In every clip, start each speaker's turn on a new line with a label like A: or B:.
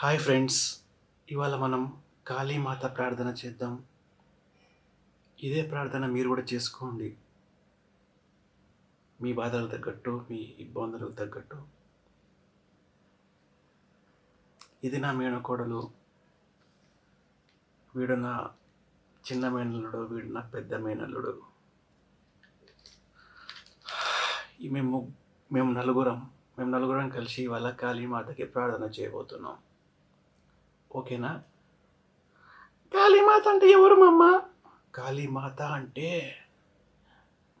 A: Hi friends, ఇవాళ మనం కాళీమాత ప్రార్థన చేద్దాం. ఇదే ప్రార్థన మీరు కూడా చేసుకోండి. మీ బాధలకు తగ్గట్టు, మీ ఇబ్బందులకు తగ్గట్టు. ఇది నా మేనకోడలు, వీడు నా చిన్న మేనల్లుడు, వీడు నా పెద్ద మేనల్లుడు. ఈ మేము నలుగురం కలిసి ఇవాళ కాళీమాతకి ప్రార్థన చేయబోతున్నాం. ఓకేనా? కాళీమాత అంటే ఎవరు మమ్మ? కాళీమాత అంటే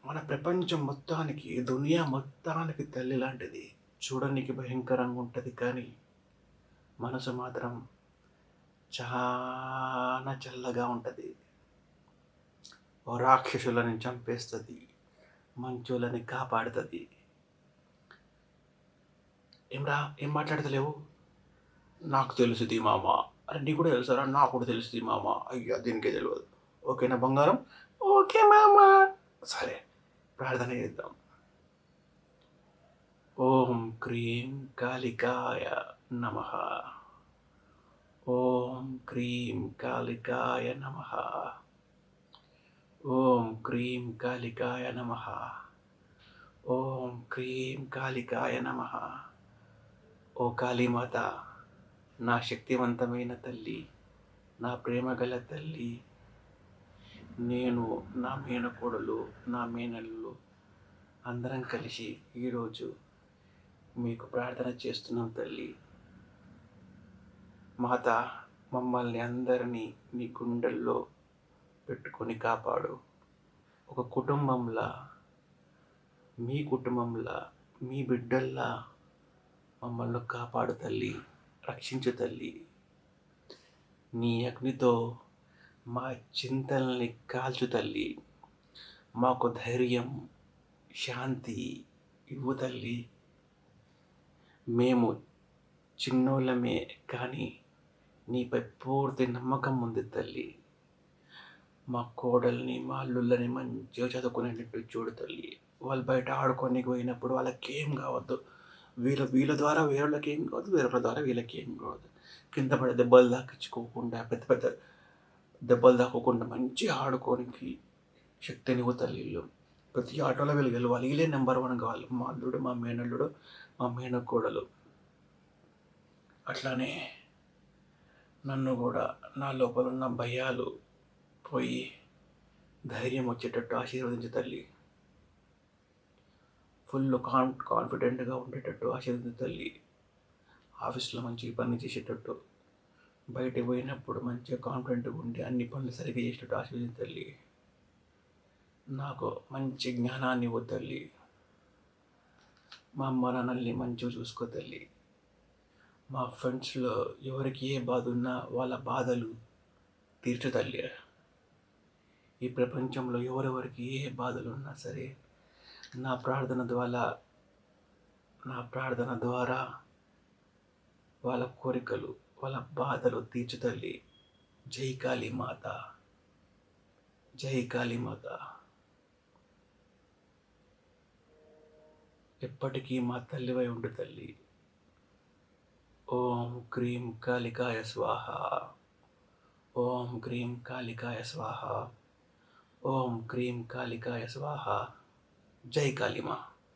A: మన ప్రపంచం మొత్తానికి, దునియా మొత్తానికి తల్లి లాంటిది. చూడడానికి భయంకరంగా ఉంటుంది, కానీ మనసు మాత్రం చాలా చల్లగా ఉంటుంది. ఓ రాక్షసులని చంపేస్తుంది, మంచోళ్ళని కాపాడుతుంది. ఏం మాట్లాడతలేవు? నాకు తెలుసుది మామ. అరే నీకు కూడా తెలుసారా? నాకు కూడా తెలుసుది మామ. అయ్యా దీనికే తెలియదు. ఓకేనా బంగారం? ఓకే మామ. సరే, ప్రార్థన చేద్దాం. ఓం క్రీం కాళికాయ నమః. ఓం క్రీం కాళికాయ నమః. ఓం క్రీం కాళికాయ నమః. ఓం క్రీం కాళికాయ నమః. ఓ కాళీమాత, నా శక్తివంతమైన తల్లి, నా ప్రేమగల తల్లి, నేను, నా మేనకోడలు, నా మేనల్లుడు అందరం కలిసి ఈరోజు మీకు ప్రార్థన చేస్తున్నాం తల్లి. మాత, మమ్మల్ని అందరినీ నీ గుండెల్లో పెట్టుకొని కాపాడు. ఒక కుటుంబంలా, మీ కుటుంబంలా, మీ బిడ్డల్లా మమ్మల్ని కాపాడు తల్లి, రక్షించు తల్లి. నీ అగ్నితో మా చింతల్ని కాల్చు తల్లి. మాకు ధైర్యం, శాంతి ఇవ్వు తల్లి. మేము చిన్నోళ్ళమే, కానీ నీపై పూర్తి నమ్మకం ఉంది తల్లి. మా కోడల్ని, మా అల్లుళ్ళని మంచిగా చదువుకునేటట్టు చూడు తల్లి. వాళ్ళు బయట ఆడుకోనికి పోయినప్పుడు వాళ్ళకేం కావద్దు. వీళ్ళ ద్వారా వేరేళ్ళకి ఏం కావద్దు, వేరే ద్వారా వీళ్ళకి ఏం కావద్దు. కింద పడే దెబ్బలు తాకించుకోకుండా, పెద్ద పెద్ద దెబ్బలు తాకోకుండా మంచిగా ఆడుకోనికి శక్తినివ్వు తల్లిళ్ళు. ప్రతి ఆటోలో వీళ్ళు గెలవాలి. వీళ్ళే నెంబర్ 1 కావాలి. మా అల్లుడు, మా మేనల్లుడు, మా మేనకోడలు. అట్లానే నన్ను కూడా, నా లోపల ఉన్న భయాలు పోయి ధైర్యం వచ్చేటట్టు ఆశీర్వదించు తల్లి. ఫుల్ కాన్ఫిడెంట్గా ఉండేటట్టు ఆశీర్వదించు తల్లి. ఆఫీస్లో మంచిగా పని చేసేటట్టు, బయటకు పోయినప్పుడు మంచిగా కాన్ఫిడెంట్గా ఉండి అన్ని పనులు సరిగ్గా చేసేటట్టు ఆశీర్వదించు తల్లి. నాకు మంచి జ్ఞానాన్ని ఇవ్వు తల్లి. మా అమ్మ నాన్నల్ని మంచిగా చూసుకో తల్లి. మా ఫ్రెండ్స్లో ఎవరికి ఏ బాధ ఉన్నా వాళ్ళ బాధలు తీర్చు తల్లి. ఈ ప్రపంచంలో ఎవరెవరికి ఏ బాధలు ఉన్నా సరే, నా ప్రార్థన ద్వారా వాళ్ళ కోరికలు, వాళ్ళ బాధలు తీర్చు తల్లి. జై కాళీమాత, జై కాళీమాత. ఎప్పటికీ మా తల్లివై ఉండు తల్లి. ఓం క్రీం కాళికాయ స్వాహ. ఓం క్రీం కాళికాయ స్వాహ. ఓం క్రీం కాళికాయ స్వాహ. జై కాళీమా.